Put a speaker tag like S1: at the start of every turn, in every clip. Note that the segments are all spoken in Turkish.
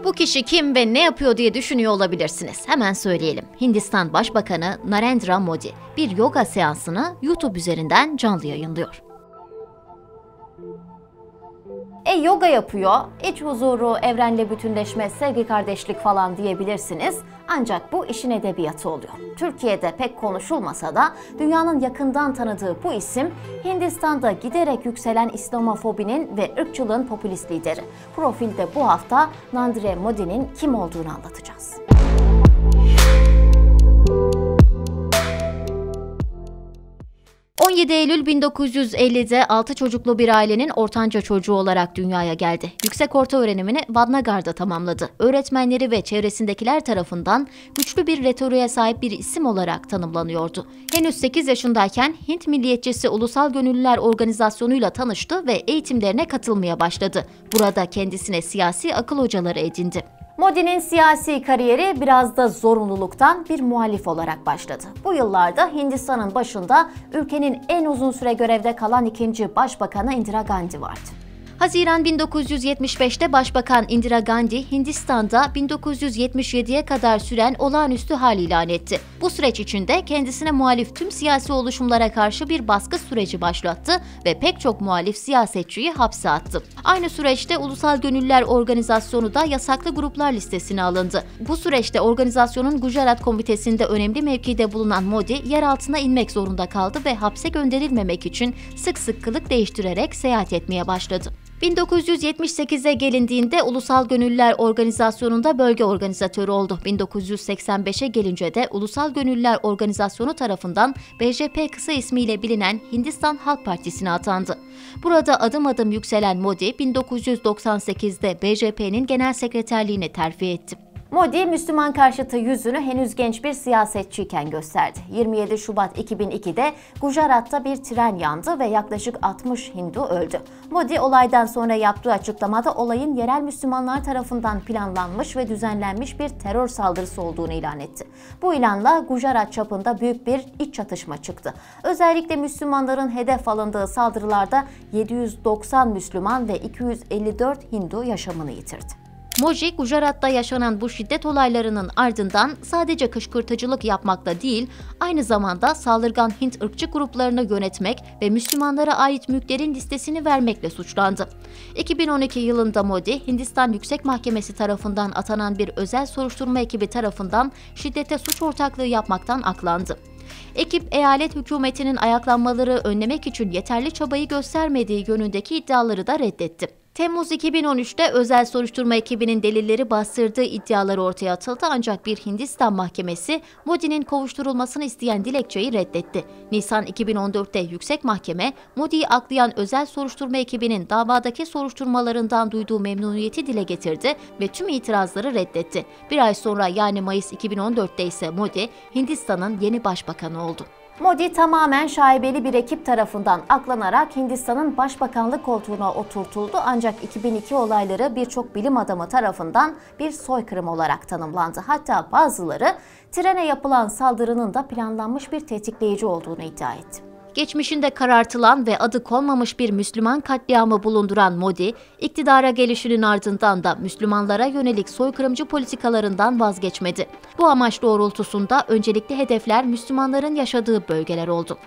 S1: Bu kişi kim ve ne yapıyor diye düşünüyor olabilirsiniz. Hemen söyleyelim. Hindistan Başbakanı Narendra Modi bir yoga seansını YouTube üzerinden canlı yayınlıyor. Yoga yapıyor, iç huzuru, evrenle bütünleşme, sevgi kardeşlik falan diyebilirsiniz. Ancak bu işin edebiyatı oluyor. Türkiye'de pek konuşulmasa da dünyanın yakından tanıdığı bu isim, Hindistan'da giderek yükselen İslamofobinin ve ırkçılığın popülist lideri. Profilde bu hafta Narendra Modi'nin kim olduğunu anlatacağız. 17 Eylül 1950'de 6 çocuklu bir ailenin ortanca çocuğu olarak dünyaya geldi. Yüksek orta öğrenimini Vadnagar'da tamamladı. Öğretmenleri ve çevresindekiler tarafından güçlü bir retoriğe sahip bir isim olarak tanımlanıyordu. Henüz 8 yaşındayken Hint Milliyetçisi Ulusal Gönüllüler Organizasyonu'yla tanıştı ve eğitimlerine katılmaya başladı. Burada kendisine siyasi akıl hocaları edindi. Modi'nin siyasi kariyeri biraz da zorunluluktan bir muhalif olarak başladı. Bu yıllarda Hindistan'ın başında ülkenin en uzun süre görevde kalan ikinci başbakanı Indira Gandhi vardı. Haziran 1975'te Başbakan Indira Gandhi, Hindistan'da 1977'ye kadar süren olağanüstü hal ilan etti. Bu süreç içinde kendisine muhalif tüm siyasi oluşumlara karşı bir baskı süreci başlattı ve pek çok muhalif siyasetçiyi hapse attı. Aynı süreçte Ulusal Gönüllüler Organizasyonu da yasaklı gruplar listesine alındı. Bu süreçte organizasyonun Gujarat Komitesi'nde önemli mevkide bulunan Modi, yer altına inmek zorunda kaldı ve hapse gönderilmemek için sık sık kılık değiştirerek seyahat etmeye başladı. 1978'e gelindiğinde Ulusal Gönüllüler Organizasyonu'nda bölge organizatörü oldu. 1985'e gelince de Ulusal Gönüllüler Organizasyonu tarafından BJP kısa ismiyle bilinen Hindistan Halk Partisi'ne atandı. Burada adım adım yükselen Modi, 1998'de BJP'nin genel sekreterliğine terfi etti. Modi, Müslüman karşıtı yüzünü henüz genç bir siyasetçiyken gösterdi. 27 Şubat 2002'de Gujarat'ta bir tren yandı ve yaklaşık 60 Hindu öldü. Modi olaydan sonra yaptığı açıklamada olayın yerel Müslümanlar tarafından planlanmış ve düzenlenmiş bir terör saldırısı olduğunu ilan etti. Bu ilanla Gujarat çapında büyük bir iç çatışma çıktı. Özellikle Müslümanların hedef alındığı saldırılarda 790 Müslüman ve 254 Hindu yaşamını yitirdi. Modi, Gujarat'ta yaşanan bu şiddet olaylarının ardından sadece kışkırtıcılık yapmakla değil, aynı zamanda saldırgan Hint ırkçı gruplarını yönetmek ve Müslümanlara ait mülklerin listesini vermekle suçlandı. 2012 yılında Modi, Hindistan Yüksek Mahkemesi tarafından atanan bir özel soruşturma ekibi tarafından şiddete suç ortaklığı yapmaktan aklandı. Ekip, eyalet hükümetinin ayaklanmaları önlemek için yeterli çabayı göstermediği yönündeki iddiaları da reddetti. Temmuz 2013'te özel soruşturma ekibinin delilleri bastırdığı iddialar ortaya atıldı ancak bir Hindistan mahkemesi Modi'nin kovuşturulmasını isteyen dilekçeyi reddetti. Nisan 2014'te Yüksek Mahkeme, Modi'yi aklayan özel soruşturma ekibinin davadaki soruşturmalarından duyduğu memnuniyeti dile getirdi ve tüm itirazları reddetti. Bir ay sonra yani Mayıs 2014'te ise Modi, Hindistan'ın yeni başbakanı oldu. Modi tamamen şaibeli bir ekip tarafından aklanarak Hindistan'ın başbakanlık koltuğuna oturtuldu ancak 2002 olayları birçok bilim adamı tarafından bir soykırım olarak tanımlandı. Hatta bazıları trene yapılan saldırının da planlanmış bir tetikleyici olduğunu iddia etti. Geçmişinde karartılan ve adı konmamış bir Müslüman katliamı bulunduran Modi, iktidara gelişinin ardından da Müslümanlara yönelik soykırımcı politikalarından vazgeçmedi. Bu amaç doğrultusunda öncelikli hedefler Müslümanların yaşadığı bölgeler oldu.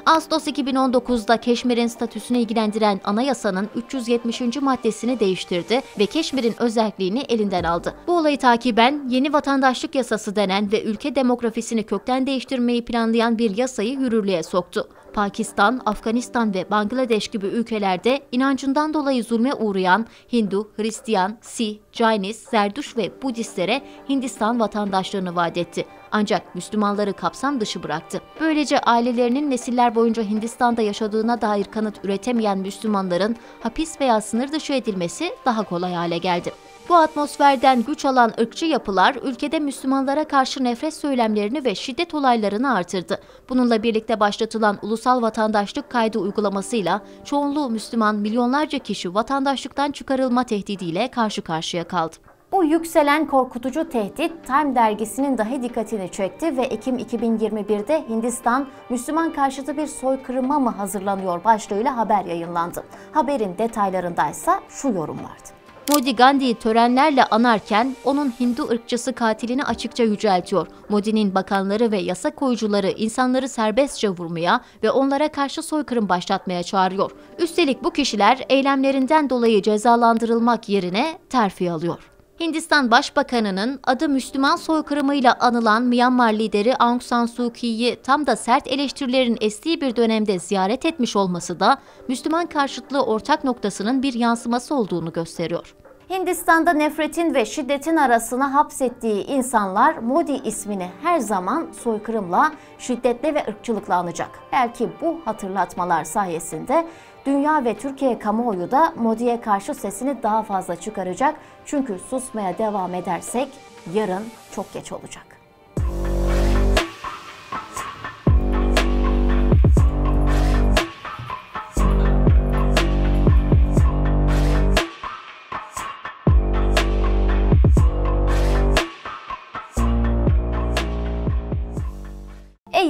S1: Ağustos 2019'da Keşmir'in statüsünü ilgilendiren anayasanın 370. maddesini değiştirdi ve Keşmir'in özelliğini elinden aldı. Bu olayı takiben yeni vatandaşlık yasası denen ve ülke demografisini kökten değiştirmeyi planlayan bir yasayı yürürlüğe soktu. Pakistan, Afganistan ve Bangladeş gibi ülkelerde inancından dolayı zulme uğrayan Hindu, Hristiyan, Sih, Jainis, Zerduş ve Budistlere Hindistan vatandaşlığını vaat etti. Ancak Müslümanları kapsam dışı bıraktı. Böylece ailelerinin nesiller boyunca Hindistan'da yaşadığına dair kanıt üretemeyen Müslümanların hapis veya sınır dışı edilmesi daha kolay hale geldi. Bu atmosferden güç alan ırkçı yapılar ülkede Müslümanlara karşı nefret söylemlerini ve şiddet olaylarını artırdı. Bununla birlikte başlatılan ulusal vatandaşlık kaydı uygulamasıyla çoğunluğu Müslüman milyonlarca kişi vatandaşlıktan çıkarılma tehdidiyle karşı karşıya kaldı. Bu yükselen korkutucu tehdit Time dergisinin dahi dikkatini çekti ve Ekim 2021'de Hindistan, Müslüman karşıtı bir soykırıma mı hazırlanıyor başlığıyla haber yayınlandı. Haberin detaylarındaysa şu yorum vardı. Modi Gandhi'yi törenlerle anarken onun Hindu ırkçısı katilini açıkça yüceltiyor. Modi'nin bakanları ve yasa koyucuları insanları serbestçe vurmaya ve onlara karşı soykırım başlatmaya çağırıyor. Üstelik bu kişiler eylemlerinden dolayı cezalandırılmak yerine terfi alıyor. Hindistan Başbakanı'nın adı Müslüman soykırımıyla anılan Myanmar lideri Aung San Suu Kyi'yi tam da sert eleştirilerin estiği bir dönemde ziyaret etmiş olması da Müslüman karşıtlığı ortak noktasının bir yansıması olduğunu gösteriyor. Hindistan'da nefretin ve şiddetin arasına hapsettiği insanlar Modi ismini her zaman soykırımla, şiddetle ve ırkçılıkla anacak. Belki bu hatırlatmalar sayesinde dünya ve Türkiye kamuoyu da Modi'ye karşı sesini daha fazla çıkaracak. Çünkü susmaya devam edersek yarın çok geç olacak.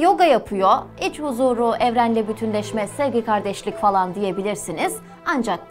S1: Yoga yapıyor, iç huzuru, evrenle bütünleşme, sevgi, kardeşlik falan diyebilirsiniz. Ancak bu